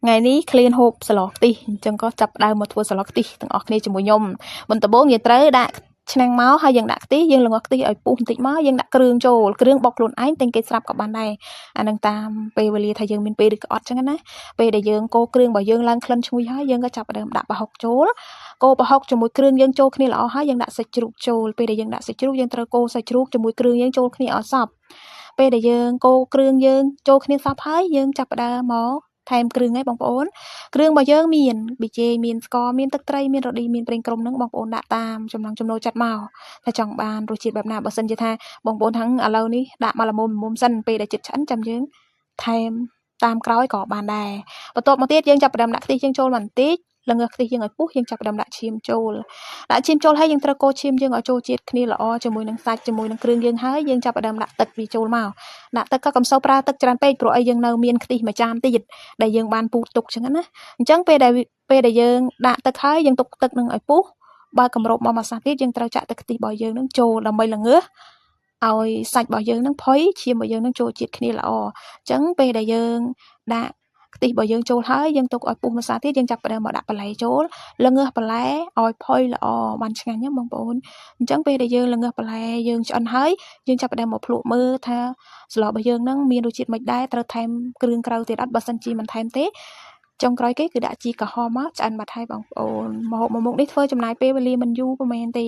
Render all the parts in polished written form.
ngày ní clean hộp sờ lọt tí chẳng có chập đau một thua sờ lọt tí từng ọt ní chừng mùi nhom mình tập bốn giờ tới đã năng máu hay dần đạt tí dân là ngọt tí ở bùn tí máu dân đặt kêu trồ kêu bọc luôn ấy tên cái sạp của bạn này anh đang tam về về thay dân mình về được ọt chẳng á về để dân cô kêu bảo dân lang khăn chui hái dân cái chập đầm đặt bảo học chỗ cô bảo học cho mỗi kêu dân trồ khi là hái dân đặt sạch chụp trồ về để dân đặt sạch chụp dân tơ cô sạch chụp cho mỗi kêu dân trồ khi ở sạp về để dân cô kêu dân trồ khi sạp hái dân chập đầm máu thêm kêu ngay bằng ổn kêu bảo dân miền bị chê miền sco miền tắc tây miền rồi đi miền bên crom nắng bằng ổn đã tam trong năng trong nồi chặt màuถ้าจังบานรู้จิตแบบน่ะบ่ซันจะท่าบ่งบนทั้งอะเลานี่ดะมาละมุมซันไปได้จิตฉันจำយើងថែមតាមក្រោយក៏បានដែរបន្ទាប់មកទៀតយើងចាប់ផ្ដើមដាក់ខ្ទិះយើងចូលបន្តិចល្ងខ្ទិះយើងឲ្យពុះយើងចាប់ផ្ដើមដាក់ឈាមចូលហើយយើងត្រូវកូរឈាមយើងឲ្យចូលជាតិគ្នាល្អជាមួយនឹងសាច់ជាមួយនឹងគ្រឿងយើងហើយយើងចាប់ផ្ដើមដាក់ទឹកវាចូលមកដាក់ទឹកក៏កុំសូវប្រើទឹកច្រើនពេកព្រោះអីយើងនៅមានខ្ទិះមួយចានទៀតដែលយើងបានពុះទុកចឹងណាអញ្ចឹងពេលដែលយើងដាក់ទឹកហើយយើងទុកទឹកនឹងឲ្យពុះបើកម្របមកមួយសាទៀតយើងត្រូវចាក់ទឹកខ្ទិះរបស់យើងនឹងចូលដើម្បីល្ងឲ្យសាច់របស់យើងនឹងផុយឈាមរបស់យើងនឹងចូលជាតិគ្នាល្អអញ្ចឹងពេលដែលយើងដាក់ខ្ទិះរបស់យើងចូលហើយយើងទុកឲ្យពុះមួយសាទៀតយើងចាប់ផ្ដើមមកដាក់បន្លែចូលល្ងបន្លែឲ្យផុយល្អបានឆ្ងាញ់ណាបងប្អូនអញ្ចឹងពេលដែលយើងល្ងបន្លែយើងឆ្អិនហើយយើងចាប់ផ្ដើមមកភ្លក់មើលថាស្លរបស់យើងនឹងមានរសជាតិមិនដែរត្រូវថែមគ្រឿងក្រៅទៀតអត់បើសិនជាមិនថែមទេចុងក្រោយគេគឺដាក់ជីក្រហមមកឆ្អិនបាត់ហើយបងប្អូនម្ហូបមួយមុខនេះធ្វើចំណាយពេលវេលាមិនយូរប្រហែលទេ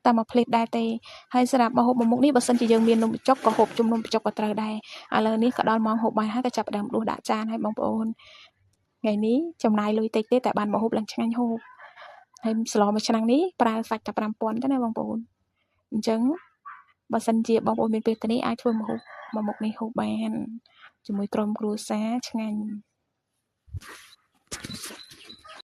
តែមួយភ្លេតដែរទេហើយសម្រាប់ម្ហូបមួយមុខនេះបើសិនជាយើងមាននំបញ្ចុកក៏ហូបជំនុំបញ្ចុកក៏ត្រូវដែរឥឡូវនេះក៏ដល់ម៉ោងហូបបាយហើយក៏ចាប់ផ្ដើមដួសដាក់ចានហើយបងប្អូនថ្ងៃនេះចំណាយលុយតិចទេតែបានម្ហូបឡើងឆ្ងាញ់ហូបហើយស្លមួយឆ្នាំងនេះប្រើសាច់តែ 5000 ទេណាបងប្អូនអញ្ចឹងបើសិនជាបងប្អូនមានពេលទៅនេះអាចធ្វើម្ហូបមួយមុខនេះហូបបានជាមួយក្រុមគ្រួសារឆ្ងាញ់